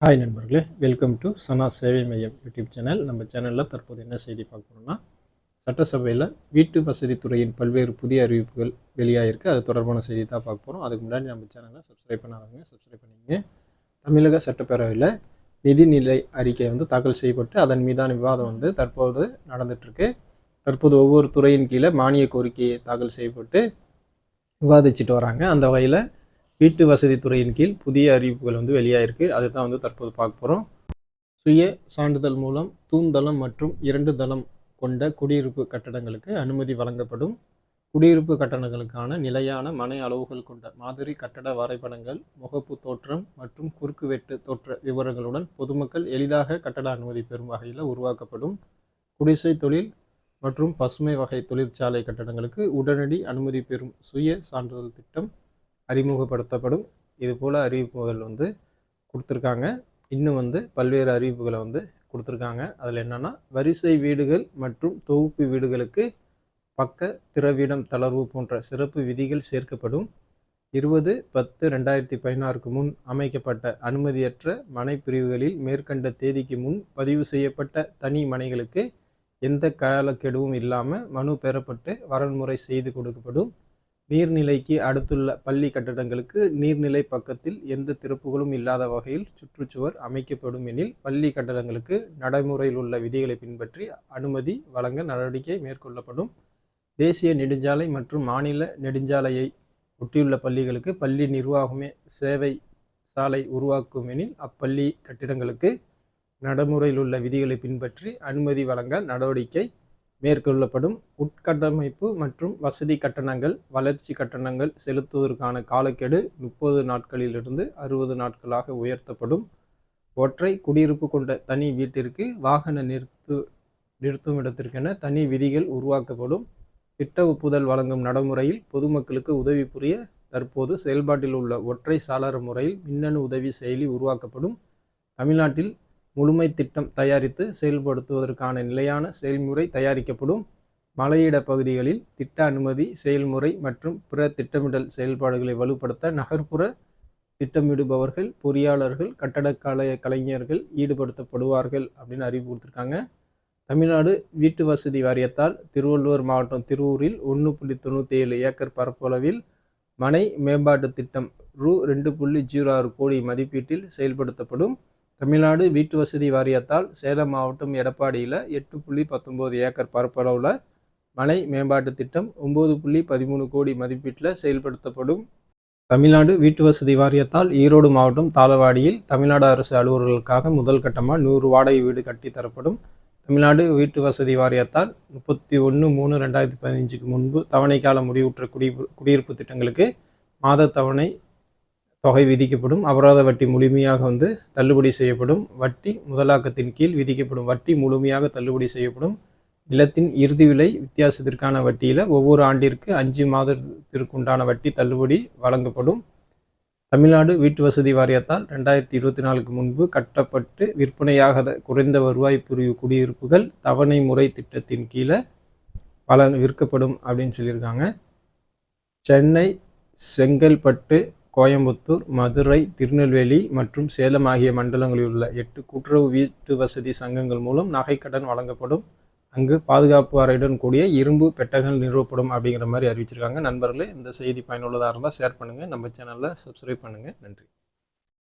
Hi நண்பர்களே, welcome to சனா சேவை மையம் யூடியூப் சேனல். நம்ம சேனலில் தற்போது என்ன செய்தி பார்க்கணும்னா, சட்டசபையில் வீட்டு வசதித்துறையின் பல்வேறு புதிய அறிவிப்புகள் வெளியாகிருக்கு. அது தொடர்பான செய்தி தான் பார்க்க போகிறோம். அதுக்கு முன்னாடி நம்ம சேனலை சப்ஸ்கிரைப் பண்ணாதவங்க சப்ஸ்கிரைப் பண்ணிங்க. தமிழக சட்டப்பேரவையில் நிதிநிலை அறிக்கை தாக்கல் செய்யப்பட்டு அதன் மீதான விவாதம் தற்போது நடந்துகிட்ருக்கு. தற்போது ஒவ்வொரு துறையின் கீழே மானிய கோரிக்கையை தாக்கல் செய்யப்பட்டு விவாதிச்சுட்டு வராங்க. அந்த வகையில் வீட்டு வசதித்துறையின் கீழ் புதிய அறிவிப்புகள் வெளியாயிருக்கு. அதை தான் தற்போது பார்க்க போகிறோம். சுய சான்றிதழ் மூலம் தூண்தளம் மற்றும் 2 தளம் கொண்ட குடியிருப்பு கட்டடங்களுக்கு அனுமதி வழங்கப்படும். குடியிருப்பு கட்டடங்களுக்கான நிலையான மனை அளவுகள் கொண்ட மாதிரி கட்டட வரைபடங்கள், முகப்பு தோற்றம் மற்றும் குறுக்குவெட்டு தோற்ற விவரங்களுடன் பொதுமக்கள் எளிதாக கட்டட அனுமதி பெறும் வகையில் உருவாக்கப்படும். குடிசை தொழில் மற்றும் பசுமை வகை தொழிற்சாலை கட்டடங்களுக்கு உடனடி அனுமதி பெறும் சுய சான்றிதழ் திட்டம் அறிமுகப்படுத்தப்படும். இது போல் அறிவிப்புகள் கொடுத்துருக்காங்க. இன்னும் பல்வேறு அறிவிப்புகளை கொடுத்துருக்காங்க. அதில் என்னென்னா, வரிசை வீடுகள் மற்றும் தொகுப்பு வீடுகளுக்கு பக்க திறவிடம் தளர்வு போன்ற சிறப்பு விதிகள் சேர்க்கப்படும். 20/10/2016 முன் அமைக்கப்பட்ட அனுமதியற்ற மனை பிரிவுகளில் மேற்கண்ட தேதிக்கு முன் பதிவு செய்யப்பட்ட தனி மனைகளுக்கு எந்த காலக்கெடுவும் இல்லாமல் மனு பெறப்பட்டு வரன்முறை செய்து கொடுக்கப்படும். நீர்நிலைக்கு அடுத்துள்ள பள்ளி கட்டடங்களுக்கு நீர்நிலை பக்கத்தில் எந்த திறப்புகளும் இல்லாத வகையில் சுற்றுச்சுவர் அமைக்கப்படும் எனில் பள்ளி கட்டடங்களுக்கு நடைமுறையில் உள்ள விதிகளை பின்பற்றி அனுமதி வழங்க நடவடிக்கை மேற்கொள்ளப்படும். தேசிய நெடுஞ்சாலை மற்றும் மாநில நெடுஞ்சாலையை ஒட்டியுள்ள பள்ளிகளுக்கு பள்ளி நிர்வாகமே சேவை சாலை உருவாக்கும் எனில் அப்பள்ளி கட்டிடங்களுக்கு நடைமுறையில் உள்ள விதிகளை பின்பற்றி அனுமதி வழங்க நடவடிக்கை மேற்கொள்ளப்படும். உட்கட்டமைப்பு மற்றும் வசதி கட்டணங்கள், வளர்ச்சி கட்டணங்கள் செலுத்துவதற்கான காலக்கெடு 30 நாட்களிலிருந்து 60 நாட்களாக உயர்த்தப்படும். ஒற்றை குடியிருப்பு கொண்ட தனி வீட்டிற்கு வாகன நிறுத்துமிடத்திற்கென தனி விதிகள் உருவாக்கப்படும். திட்ட ஒப்புதல் வழங்கும் நடைமுறையில் பொதுமக்களுக்கு உதவி புரிய தற்போது செயல்பாட்டில் உள்ள ஒற்றை சாளர முறையில் மின்னணு உதவி செயலி உருவாக்கப்படும். தமிழ்நாட்டில் முழுமை திட்டம் தயாரித்து செயல்படுத்துவதற்கான நிலையான செயல்முறை தயாரிக்கப்படும். மலையிட பகுதிகளில் திட்ட அனுமதி செயல்முறை மற்றும் பிற திட்டமிடல் செயல்பாடுகளை வலுப்படுத்த நகர்ப்புற திட்டமிடுபவர்கள், பொறியாளர்கள், கட்டடக்கலை கலைஞர்கள் ஈடுபடுத்தப்படுவார்கள் அப்படின்னு அறிவிப்பு கொடுத்துருக்காங்க. தமிழ்நாடு வீட்டு வசதி வாரியத்தால் திருவள்ளூர் மாவட்டம் திருவூரில் 1.97 ஏக்கர் பரப்பளவில் மனை மேம்பாட்டு திட்டம் ரூ. 2.06 கோடி மதிப்பீட்டில் செயல்படுத்தப்படும். தமிழ்நாடு வீட்டு வசதி வாரியத்தால் சேலம் மாவட்டம் எடப்பாடியில் 8.19 ஏக்கர் பரப்பளவில் மனை மேம்பாட்டு திட்டம் 9.13 கோடி மதிப்பீட்டில் செயல்படுத்தப்படும். தமிழ்நாடு வீட்டு வசதி வாரியத்தால் ஈரோடு மாவட்டம் தாளவாடியில் தமிழ்நாடு அரசு அலுவலர்களுக்காக முதல் கட்டமாக 100 வாடகை வீடு கட்டித்தரப்படும். தமிழ்நாடு வீட்டு வசதி வாரியத்தால் 31/3/2015 முன்பு தவணைக்கால முடிவுற்ற குடியிருப்பு திட்டங்களுக்கு மாத தவணை தொகை விதிக்கப்படும். அபராத வட்டி முழுமையாக தள்ளுபடி செய்யப்படும். வட்டி முதலாக்கத்தின் கீழ் விதிக்கப்படும் வட்டி முழுமையாக தள்ளுபடி செய்யப்படும். நிலத்தின் இறுதி விலை வித்தியாசத்திற்கான வட்டியில் ஒவ்வொரு ஆண்டிற்கு 5 மாதத்திற்குண்டான வட்டி தள்ளுபடி வழங்கப்படும். தமிழ்நாடு வீட்டு வசதி வாரியத்தால் 2024 முன்பு கட்டப்பட்டு விற்பனையாகாத குறைந்த வருவாய் பிரிவு குடியிருப்புகள் தவணை முறை திட்டத்தின் கீழே விற்கப்படும் அப்படின்னு சொல்லியிருக்காங்க. சென்னை, செங்கல்பட்டு, கோயம்புத்தூர், மதுரை, திருநெல்வேலி மற்றும் சேலம் ஆகிய மண்டலங்களில் உள்ள 8 கூட்டுறவு வீட்டு வசதி சங்கங்கள் மூலம் நகைக்கடன் வழங்கப்படும். அங்கு பாதுகாப்பு அறையுடன் கூடிய இரும்பு பெட்டகங்கள் நிறுவப்படும் அப்படிங்கிற மாதிரி அறிவிச்சிருக்காங்க. நண்பர்களே, இந்த செய்தி பயனுள்ளதாக இருந்தால் ஷேர் பண்ணுங்கள். நம்ம சேனலில் சப்ஸ்கிரைப் பண்ணுங்கள். நன்றி.